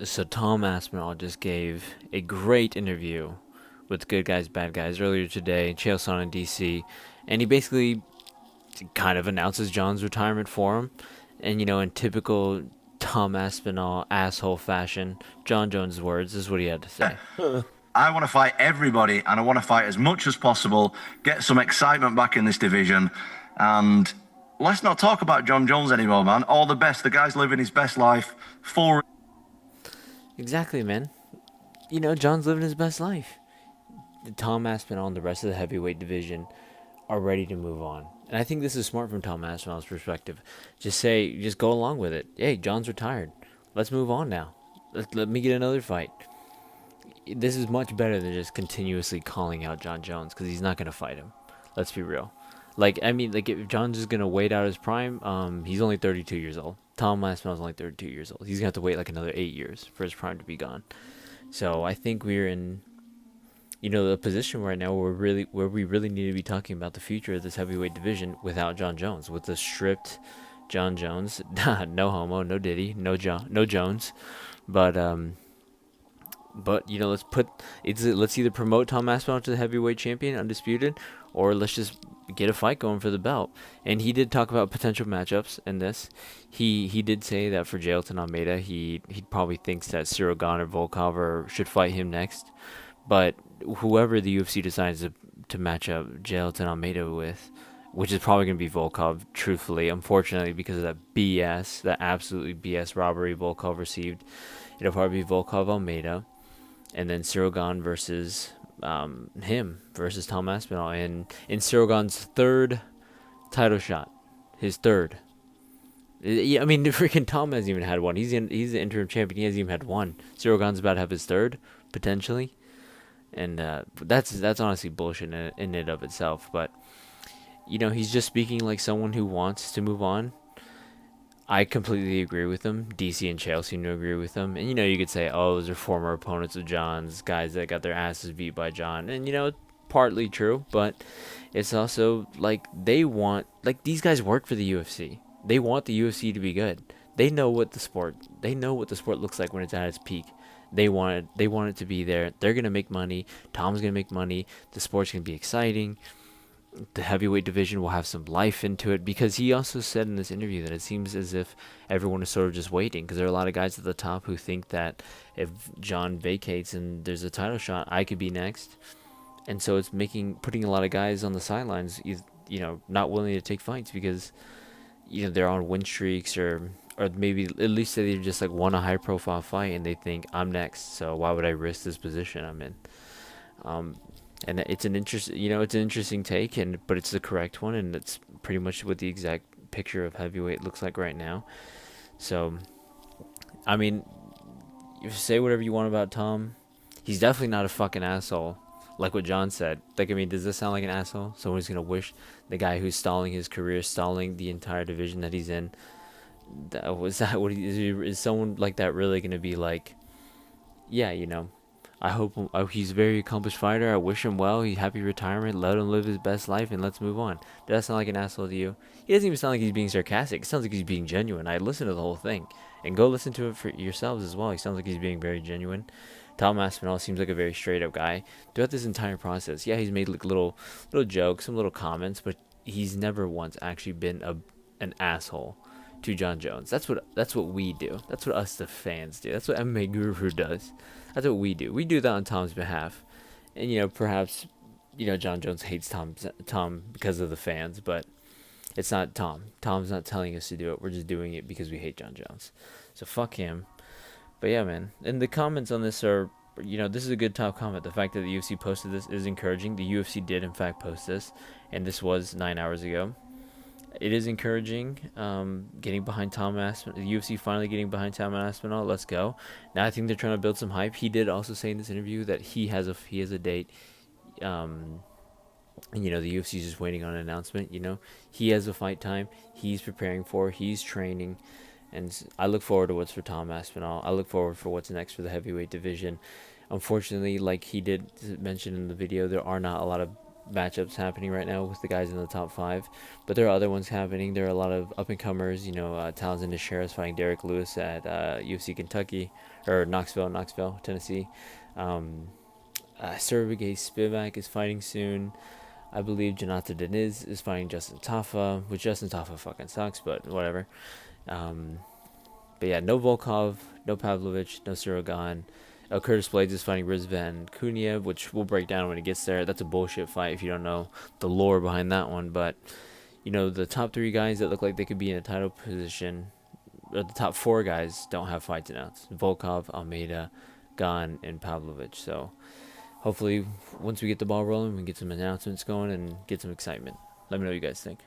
So Tom Aspinall just gave a great interview with Good Guys Bad Guys earlier today, Chael Sonnen in DC, and he basically kind of announces John's retirement for him. And in typical Tom Aspinall asshole fashion, John Jones' words, this is what he had to say. I want to fight everybody and I want to fight as much as possible, get some excitement back in this division. And let's not talk about John Jones anymore, man. All the best. The guy's living his best life. Full. Exactly, man. John's living his best life. Tom Aspinall and the rest of the heavyweight division are ready to move on. And I think this is smart from Tom Aspinall's perspective. Just go along with it. Hey, John's retired. Let's move on now. Let me get another fight. This is much better than just continuously calling out John Jones because he's not going to fight him. Let's be real. If John's just going to wait out his prime, he's only 32 years old. Tom Aspinall's only 32 years old. He's going to have to wait like another 8 years for his prime to be gone. So I think we're in the position right now where we really need to be talking about the future of this heavyweight division without John Jones, with the stripped John Jones, no homo, no Diddy, no Jones, but let's either promote Tom Aspinall to the heavyweight champion, undisputed, or let's just get a fight going for the belt. And he did talk about potential matchups in this. He did say that for Jailton Almeida, he probably thinks that Cyril Gane or Volkov should fight him next. But whoever the UFC decides to match up Jailton Almeida with, which is probably going to be Volkov, truthfully, unfortunately, because of that BS, that absolutely BS robbery Volkov received, it'll probably be Volkov Almeida, and then Cyril Gane versus him versus Tom Aspinall, and in Cyril Gane's third title shot, his third. Yeah, I mean, freaking Tom hasn't even had one. He's the interim champion. He hasn't even had one. Cyril Gane's about to have his third, potentially. And that's honestly bullshit in it of itself. But he's just speaking like someone who wants to move on. I completely agree with him. DC and Chael seem to agree with him. And you could say, oh, those are former opponents of John's, guys that got their asses beat by John. And it's partly true, but it's also like these guys work for the UFC. They want the UFC to be good. They know what the sport looks like when it's at its peak. They want it to be there. They're gonna make money. Tom's gonna make money. The sport's gonna be exciting. The heavyweight division will have some life into it, because he also said in this interview that it seems as if everyone is sort of just waiting, because there are a lot of guys at the top who think that if John vacates and there's a title shot, I could be next. And so it's putting a lot of guys on the sidelines, not willing to take fights because they're on win streaks, or maybe at least they just like won a high profile fight and they think I'm next, so why would I risk this position I'm in? Um, and it's an interesting take, but it's the correct one, and it's pretty much what the exact picture of heavyweight looks like right now. So, I mean, you say whatever you want about Tom, he's definitely not a fucking asshole. Like what John said. Like, I mean, does this sound like an asshole? Someone who's gonna wish the guy who's stalling his career, stalling the entire division that he's in, that what is someone like that really gonna be like? Yeah, I hope he's a very accomplished fighter. I wish him well. He's happy retirement. Let him live his best life and let's move on. Does that sound like an asshole to you? He doesn't even sound like he's being sarcastic. It sounds like he's being genuine. I listened to the whole thing, and go listen to it for yourselves as well. He sounds like he's being very genuine. Tom Aspinall seems like a very straight up guy throughout this entire process. Yeah, he's made like little jokes, some little comments, but he's never once actually been an asshole to John Jones. That's what we do. That's what us the fans do. That's what MMA Guru does. That's what we do. We do that on Tom's behalf. And perhaps John Jones hates Tom because of the fans, but it's not Tom. Tom's not telling us to do it. We're just doing it because we hate John Jones. So fuck him. But yeah, man. And the comments on this are, this is a good top comment. The fact that the UFC posted this is encouraging. The UFC did in fact post this, and this was 9 hours ago. It is encouraging. Getting behind Tom Aspinall, the UFC finally getting behind Tom Aspinall. Let's go. Now I think they're trying to build some hype. He did also say in this interview that he has a date. And the UFC is just waiting on an announcement. He has a fight time. He's preparing for. He's training, and I look forward to what's for Tom Aspinall. I look forward for what's next for the heavyweight division. Unfortunately, like he did mention in the video, there are not a lot of matchups happening right now with the guys in the top five, but there are other ones happening. There are a lot of up and comers. Townsend Teixeira is fighting Derek Lewis at UFC Kentucky or Knoxville, Tennessee. Sergey Spivak is fighting soon. I believe Jonathan Deniz is fighting Justin Tafa, which Justin Tafa fucking sucks, but whatever. Um, but yeah, no Volkov, no Pavlovich, no Sirogan. Curtis Blades is fighting Rizvan Kuniev, which we'll break down when it gets there. That's a bullshit fight if you don't know the lore behind that one. But, the top 3 guys that look like they could be in a title position, or the top 4 guys, don't have fights announced. Volkov, Almeida, Gan, and Pavlovich. So hopefully once we get the ball rolling, we can get some announcements going and get some excitement. Let me know what you guys think.